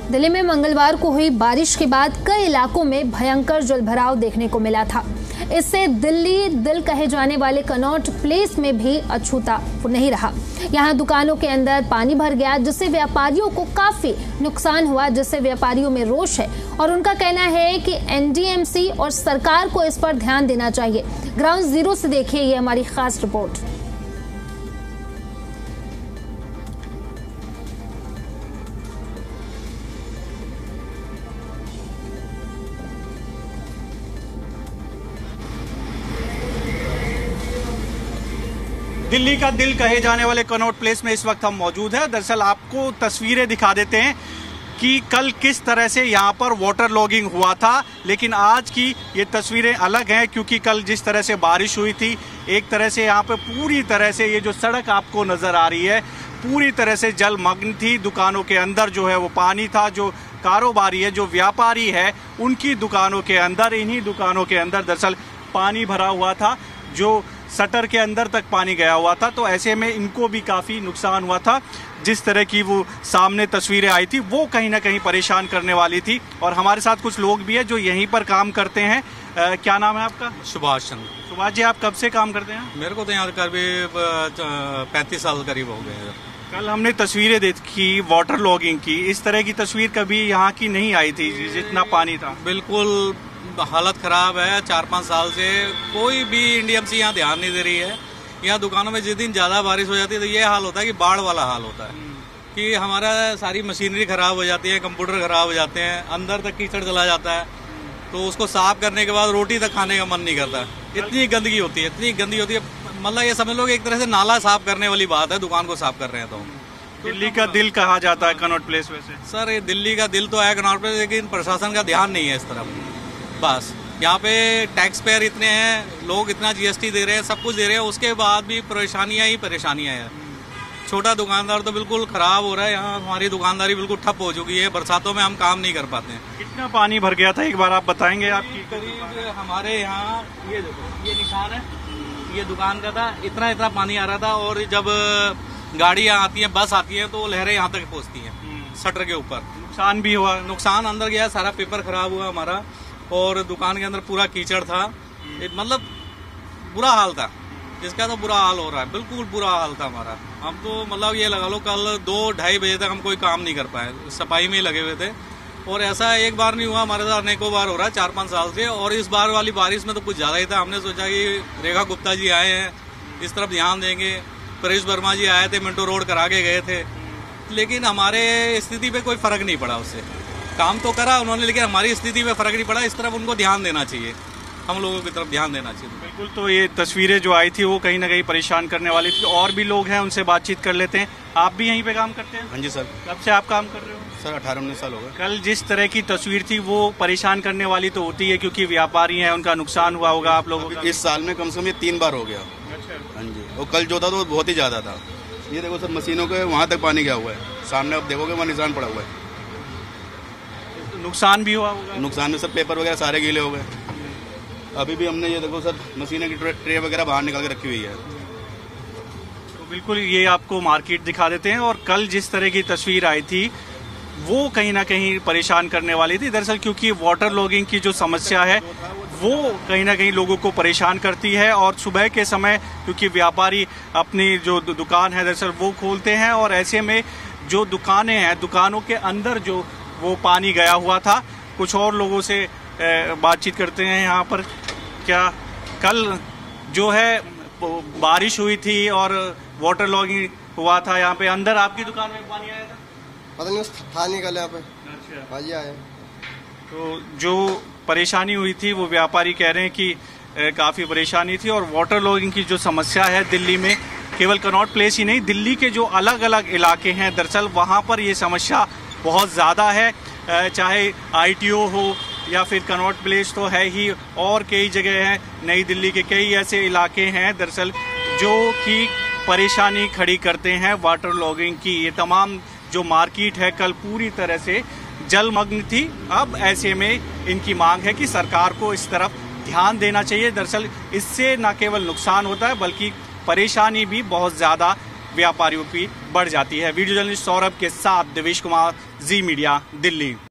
दिल्ली में मंगलवार को हुई बारिश के बाद कई इलाकों में भयंकर जलभराव देखने को मिला था। इससे दिल्ली दिल कहे जाने वाले कनॉट प्लेस में भी अछूता नहीं रहा। यहां दुकानों के अंदर पानी भर गया, जिससे व्यापारियों को काफी नुकसान हुआ, जिससे व्यापारियों में रोष है और उनका कहना है कि एनडीएमसी और सरकार को इस पर ध्यान देना चाहिए। ग्राउंड जीरो से देखिए ये हमारी खास रिपोर्ट। दिल्ली का दिल कहे जाने वाले कनॉट प्लेस में इस वक्त हम मौजूद हैं। दरअसल आपको तस्वीरें दिखा देते हैं कि कल किस तरह से यहाँ पर वाटर लॉगिंग हुआ था, लेकिन आज की ये तस्वीरें अलग हैं क्योंकि कल जिस तरह से बारिश हुई थी, एक तरह से यहाँ पे पूरी तरह से ये जो सड़क आपको नजर आ रही है पूरी तरह से जलमग्न थी। दुकानों के अंदर जो है वो पानी था। जो कारोबारी है, जो व्यापारी है, उनकी दुकानों के अंदर, इन्हीं दुकानों के अंदर दरअसल पानी भरा हुआ था, जो शटर के अंदर तक पानी गया हुआ था। तो ऐसे में इनको भी काफ़ी नुकसान हुआ था। जिस तरह की वो सामने तस्वीरें आई थी वो कहीं ना कहीं परेशान करने वाली थी। और हमारे साथ कुछ लोग भी हैं जो यहीं पर काम करते हैं। क्या नाम है आपका? सुभाष चंद्र। सुभाष जी, आप कब से काम करते हैं? मेरे को तो यहाँ करीब 35 साल करीब हो गए। कल हमने तस्वीरें देखी वाटर लॉगिंग की, इस तरह की तस्वीर कभी यहाँ की नहीं आई थी जितना पानी था। बिल्कुल हालत खराब है। 4-5 साल से कोई भी एनडीएमसी यहाँ ध्यान नहीं दे रही है। यहाँ दुकानों में जिस दिन ज्यादा बारिश हो जाती है तो ये हाल होता है कि बाढ़ वाला हाल होता है कि हमारा सारी मशीनरी खराब हो जाती है, कंप्यूटर खराब हो जाते हैं, अंदर तक कीचड़ चला जाता है, तो उसको साफ करने के बाद रोटी तक खाने का मन नहीं करता। इतनी गंदगी होती है, इतनी गंदी होती है। मतलब ये समझ लो कि एक तरह से नाला साफ करने वाली बात है। दुकान को साफ कर रहे हैं तो दिल्ली का दिल कहा जाता है कनॉट प्लेस। वैसे सर ये दिल्ली का दिल तो है कनॉट प्लेस, लेकिन प्रशासन का ध्यान नहीं है इस तरफ। बस यहाँ पे टैक्स पेयर इतने हैं, लोग इतना जीएसटी दे रहे हैं, सब कुछ दे रहे हैं, उसके बाद भी परेशानियां ही परेशानियां हैं। छोटा दुकानदार तो बिल्कुल खराब हो रहा है। यहाँ हमारी दुकानदारी बिल्कुल ठप हो चुकी है। बरसातों में हम काम नहीं कर पाते हैं। कितना पानी भर गया था एक बार आप बताएंगे? आपकी करीब हमारे यहाँ ये देखो, ये निशान है, ये दुकान का था। इतना इतना पानी आ रहा था और जब गाड़ियाँ आती हैं, बस आती है, तो लहरें यहाँ तक पहुँचती हैं शटर के ऊपर। नुकसान भी हुआ? नुकसान अंदर गया, सारा पेपर खराब हुआ हमारा और दुकान के अंदर पूरा कीचड़ था। मतलब बुरा हाल था, इसका तो बुरा हाल हो रहा है, बिल्कुल बुरा हाल था हमारा। हम तो मतलब ये लगा लो कल 2-2:30 बजे तक हम कोई काम नहीं कर पाए, सफाई में ही लगे हुए थे। और ऐसा एक बार नहीं हुआ, हमारे साथ अनेकों बार हो रहा है 4-5 साल से। और इस बार वाली बारिश में तो कुछ ज़्यादा ही था। हमने सोचा कि रेखा गुप्ता जी आए हैं, इस तरफ ध्यान देंगे। परेश वर्मा जी आए थे, मिंटो रोड करा के गए थे, लेकिन हमारे स्थिति पे कोई फर्क नहीं पड़ा। उससे काम तो करा उन्होंने, लेकिन हमारी स्थिति में फर्क नहीं पड़ा। इस तरफ उनको ध्यान देना चाहिए, हम लोगों की तरफ ध्यान देना चाहिए। बिल्कुल। तो ये तस्वीरें जो आई थी वो कहीं ना कहीं परेशान करने वाली थी। और भी लोग हैं, उनसे बातचीत कर लेते हैं। आप भी यहीं पे काम करते हैं? हाँ जी सर। कब से आप काम कर रहे हो? सर 18-19 साल हो गए। कल जिस तरह की तस्वीर थी वो परेशान करने वाली तो होती है क्योंकि व्यापारी हैं, उनका नुकसान हुआ होगा आप लोगों का। इस साल में कम से कम ये 3 बार हो गया। अच्छा। हाँ जी। और कल जो था तो बहुत ही ज्यादा था। ये देखो सर, मशीनों के वहाँ तक पानी गया हुआ है, सामने आप देखोगे वहाँ निशान पड़ा हुआ है। नुकसान भी हुआ होगा? नुकसान में सर पेपर वगैरह सारे गीले हो गए। अभी भी हमने ये देखो सर, मशीनों की ट्रे वगैरह बाहर निकाल के रखी हुई है। तो बिल्कुल ये आपको मार्केट दिखा देते हैं। और कल जिस तरह की तस्वीर आई थी वो कहीं ना कहीं परेशान करने वाली थी। दरअसल क्योंकि वाटर लॉगिंग की जो समस्या है वो कहीं ना कहीं लोगों को परेशान करती है। और सुबह के समय क्योंकि व्यापारी अपनी जो दुकान है दरअसल वो खोलते हैं, और ऐसे में जो दुकानें हैं, दुकानों के अंदर जो वो पानी गया हुआ था। कुछ और लोगों से बातचीत करते हैं यहाँ पर। क्या कल जो है बारिश हुई थी और वाटर लॉगिंग हुआ था यहाँ पे, अंदर आपकी दुकान में पानी आया था? पता नहीं, था नहीं कल यहाँ पे। अच्छा। आज आया। तो जो परेशानी हुई थी वो व्यापारी कह रहे हैं कि काफ़ी परेशानी थी। और वाटर लॉगिंग की जो समस्या है दिल्ली में, केवल कनॉट प्लेस ही नहीं, दिल्ली के जो अलग अलग इलाके हैं दरअसल वहाँ पर ये समस्या बहुत ज़्यादा है। चाहे आईटीओ हो या फिर कनॉट प्लेस तो है ही, और कई जगह हैं, नई दिल्ली के कई ऐसे इलाके हैं दरअसल जो कि परेशानी खड़ी करते हैं वाटर लॉगिंग की। ये तमाम जो मार्केट है कल पूरी तरह से जलमग्न थी। अब ऐसे में इनकी मांग है कि सरकार को इस तरफ ध्यान देना चाहिए। दरअसल इससे न केवल नुकसान होता है बल्कि परेशानी भी बहुत ज़्यादा व्यापारियों की बढ़ जाती है। वीडियो जर्नलिस्ट सौरभ के साथ देवेश कुमार, जी मीडिया, दिल्ली।